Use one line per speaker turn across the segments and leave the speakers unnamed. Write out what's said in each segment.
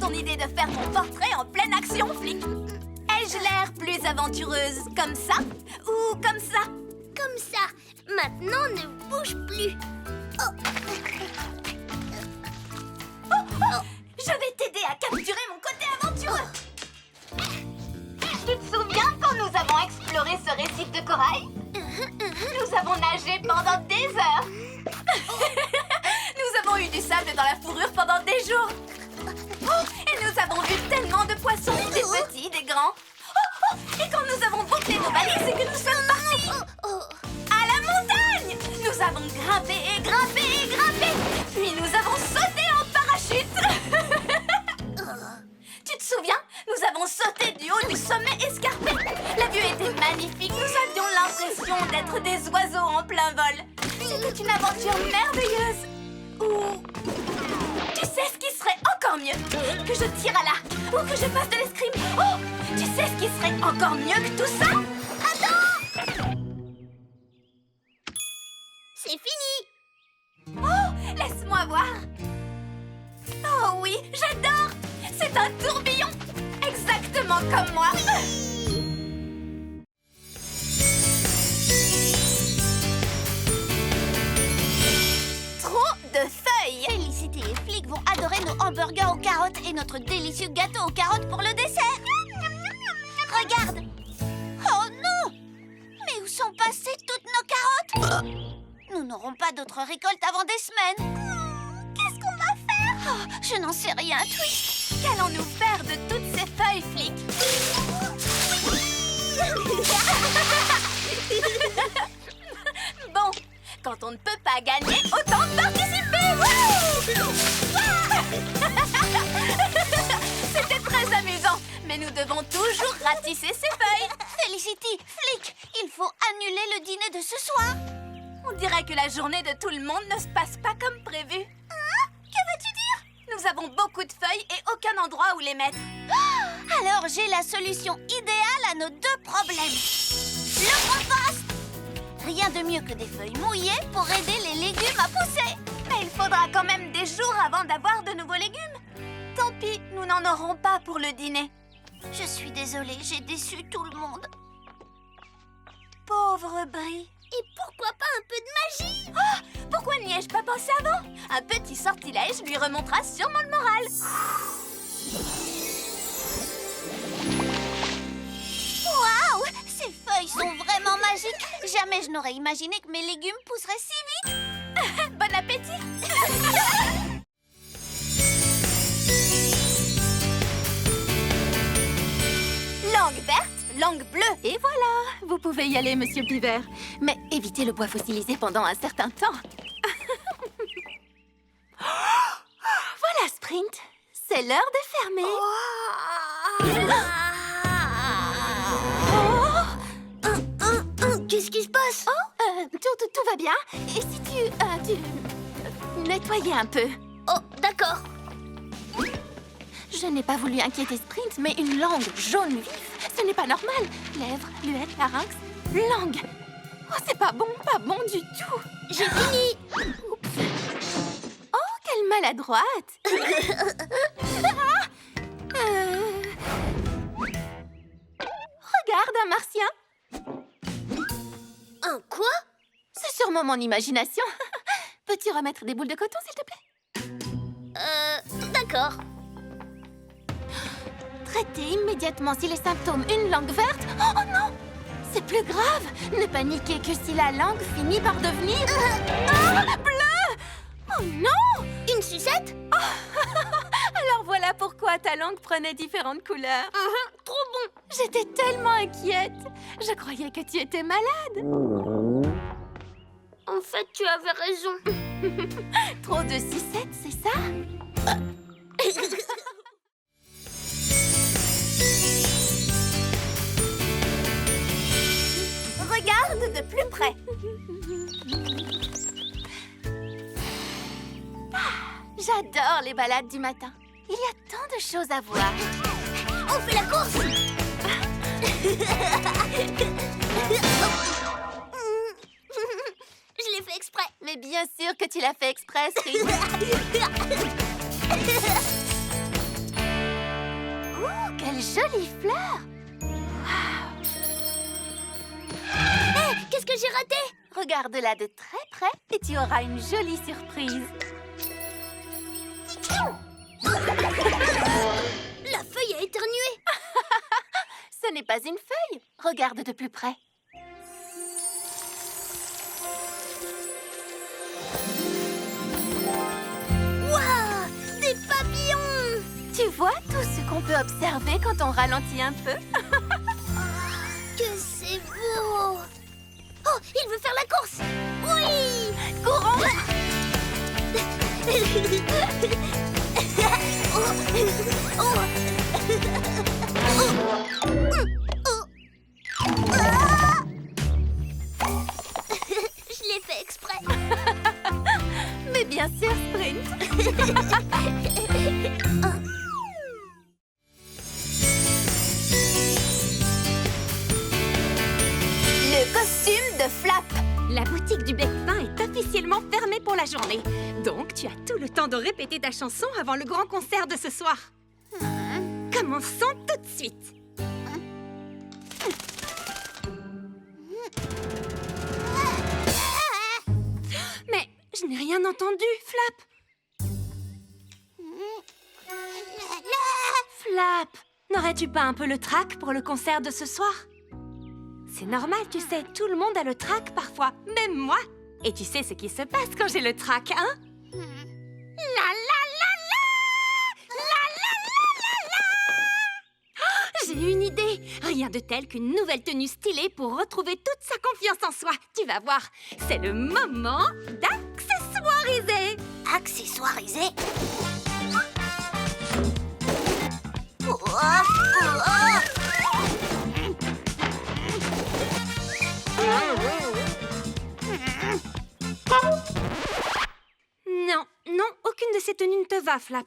ton idée de faire ton portrait en pleine action, Flic? Ai-je l'air plus aventureuse comme ça ou comme ça?
Comme ça. Maintenant, ne bouge plus.
Je vais t'aider à capturer mon côté aventureux. Tu te souviens quand nous avons exploré ce récif de corail? Nous avons nagé pendant des heures. Nous avons eu du sable dans la fourrure pendant des jours. Et nous avons vu tellement de poissons, des petits, des grands. Et quand nous avons bouclé nos valises et que nous sommes partis à la montagne, nous avons grimpé et grimpé et grimpé. Puis nous avons sauté en parachute. Tu te souviens? Nous avons sauté du haut du sommet escarpé. La vue était magnifique. Nous avions l'impression d'être des oiseaux en plein vol. C'était une aventure merveilleuse. Ou... Tu sais ce qui serait encore mieux? Que je tire à l'arc ou que je fasse de l'escrime. Oh! Tu sais ce qui serait encore mieux que tout ça? Attends!
C'est fini.
Oh! Laisse-moi voir. Oh oui, j'adore! C'est un tourbillon! Exactement comme moi! Trop de feuilles!
Félicité et Flic vont adorer nos hamburgers aux carottes et notre délicieux gâteau aux carottes pour le dessert. Regarde! Oh non! Mais où sont passées toutes nos carottes? Nous n'aurons pas d'autres récoltes avant des semaines. Qu'est-ce qu'on va faire? Oh, je n'en sais rien, Twist.
Qu'allons-nous faire de toutes ces feuilles, Flic? Bon, quand on ne peut pas gagner, autant participer! C'était très amusant, mais nous devons toujours ratisser ces feuilles.
Felicity, Flic, il faut annuler le dîner de ce soir.
On dirait que la journée de tout le monde ne se passe pas comme prévu.
Que veux-tu dire?
Nous avons beaucoup de feuilles et aucun endroit où les mettre.
Alors j'ai la solution idéale à nos deux problèmes. Le compost! Rien de mieux que des feuilles mouillées pour aider les légumes à pousser.
Mais il faudra quand même des jours avant d'avoir de nouveaux légumes. Tant pis, nous n'en aurons pas pour le dîner.
Je suis désolée, j'ai déçu tout le monde.
Pauvre Brie.
Et pourquoi pas un peu de magie?
Oh, pourquoi n'y ai-je pas pensé avant? Un petit sortilège lui remontera sûrement le moral.
Waouh! Ces feuilles sont vraiment magiques. Jamais je n'aurais imaginé que mes légumes pousseraient si vite.
Bon appétit. Langue verte, langue bleue. Et voilà, vous pouvez y aller, Monsieur Beaver. Mais évitez le bois fossilisé pendant un certain temps. Voilà, Sprint. C'est l'heure de fermer.
Qu'est-ce qui se passe?
Tout va bien. Et si tu nettoyais un peu?
Oh, d'accord.
Je n'ai pas voulu inquiéter Sprint, mais une langue jaune vif, ce n'est pas normal. Lèvres, lunettes, larynx, langue. Oh, c'est pas bon du tout.
J'ai fini.
Oups. Oh, quelle maladroite. Regarde, un martien.
Un quoi?
C'est sûrement mon imagination. Peux-tu remettre des boules de coton, s'il te plaît?
D'accord.
Traitez immédiatement si les symptômes une langue verte. Oh non! C'est plus grave. Ne paniquez que si la langue finit par devenir... bleu! Oh non!
Une sucette?
Alors voilà pourquoi ta langue prenait différentes couleurs.
Trop bon.
J'étais tellement inquiète. Je croyais que tu étais malade.
En fait, tu avais raison.
Trop de sucettes, c'est ça? Regarde de plus près. J'adore les balades du matin. Il y a tant de choses à voir.
On fait la course. Je l'ai fait exprès.
Mais bien sûr que tu l'as fait exprès, Sprint. Quelle jolie fleur!
Hé, qu'est-ce que j'ai raté?
Regarde-la de très près et tu auras une jolie surprise.
La feuille a éternué.
Ce n'est pas une feuille. Regarde de plus près.
Waouh, des papillons!
Tu vois tout ce qu'on peut observer quand on ralentit un peu?
Que c'est beau! Oh, il veut faire la course! Oui!
Courons!
Je l'ai fait exprès.
Mais bien sûr, Sprint! Le costume de Flap!
La boutique du bec fin est officiellement fermée pour la journée. Donc, tu as tout le temps de répéter ta chanson avant le grand concert de ce soir. Commençons tout de suite. Mais je n'ai rien entendu, Flap. Flap, n'aurais-tu pas un peu le trac pour le concert de ce soir? C'est normal, tu sais, tout le monde a le trac parfois, même moi. Et tu sais ce qui se passe quand j'ai le trac, hein? La la la la! La la la la la! Oh, j'ai une idée! Rien de tel qu'une nouvelle tenue stylée pour retrouver toute sa confiance en soi. Tu vas voir, c'est le moment d'accessoiriser!
Accessoirisé.
Non, non, aucune de ces tenues ne te va, Flap.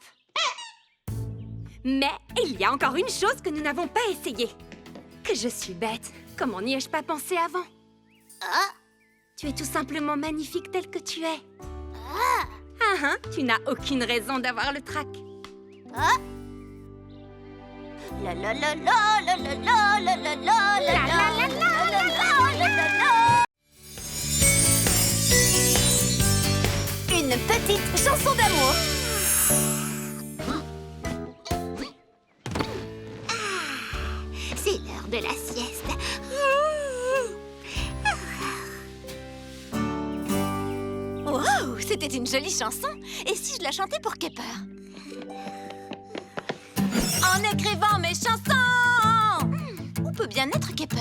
Mais il y a encore une chose que nous n'avons pas essayée. Que je suis bête. Comment n'y ai-je pas pensé avant?
Ah,
Tu es tout simplement magnifique tel que tu es. Tu n'as aucune raison d'avoir le trac.
la la la la la la la la la la la la la la.
Une petite chanson d'amour!
C'est l'heure de la sieste.
Wow, c'était une jolie chanson. Et si je la chantais pour Kepper? En écrivant mes chansons, on peut bien être Kepper.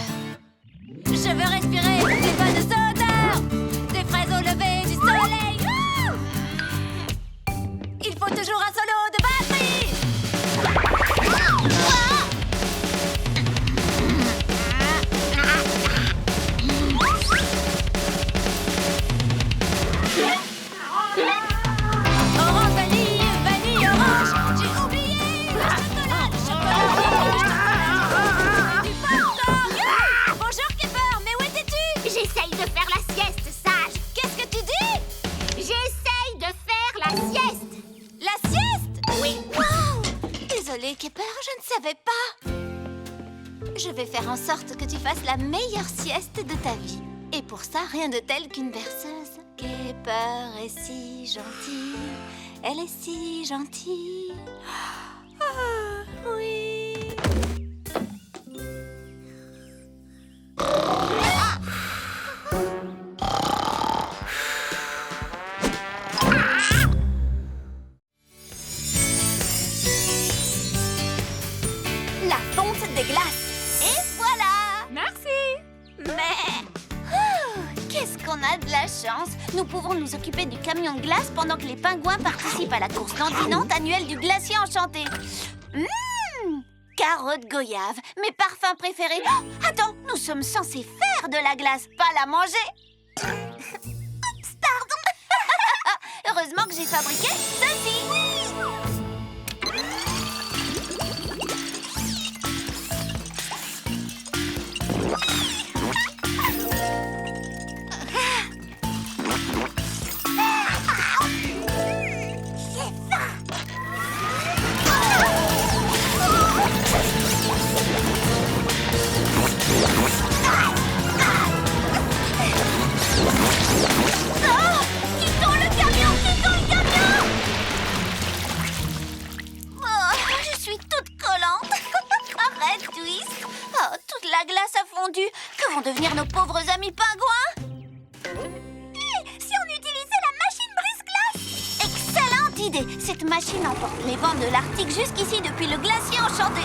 Je veux respirer des bonnes odeurs, des fraises au lever du soleil. Il faut toujours un solo de batterie. Orange, vanille, vanille, orange. J'ai oublié le chocolat, du popcorn. Bonjour Kepper, mais où étais-tu?
J'essaye de faire la sieste, sage.
Qu'est-ce que tu dis?
J'essaye de faire la sieste.
La sieste?
Oui.
Wow! Désolée Kepper, je ne savais pas. Je vais faire en sorte que tu fasses la meilleure sieste de ta vie. Et pour ça, rien de tel qu'une berceuse. Kepper est si gentille, elle est si gentille. Ah, oui. La fonte des glaces. Et voilà!
Merci!
Mais... oh, qu'est-ce qu'on a de la chance! Nous pouvons nous occuper du camion de glace pendant que les pingouins participent à la course landinante annuelle du glacier enchanté. Carotte goyave, mes parfums préférés. Oh, attends, nous sommes censés faire de la glace, pas la manger. Oups, pardon. Heureusement que j'ai fabriqué ceci. C'est ça.
Oh, quittons le camion! Quittons le camion! Oh, je suis toute collante. Arrête, Twist. Oh, toute la glace a fondu. Que vont devenir nos pauvres amis pingouins? Si on utilisait la machine brise-glace? Excellente idée. Cette machine emporte les vents de l'Arctique jusqu'ici depuis le glacier enchanté.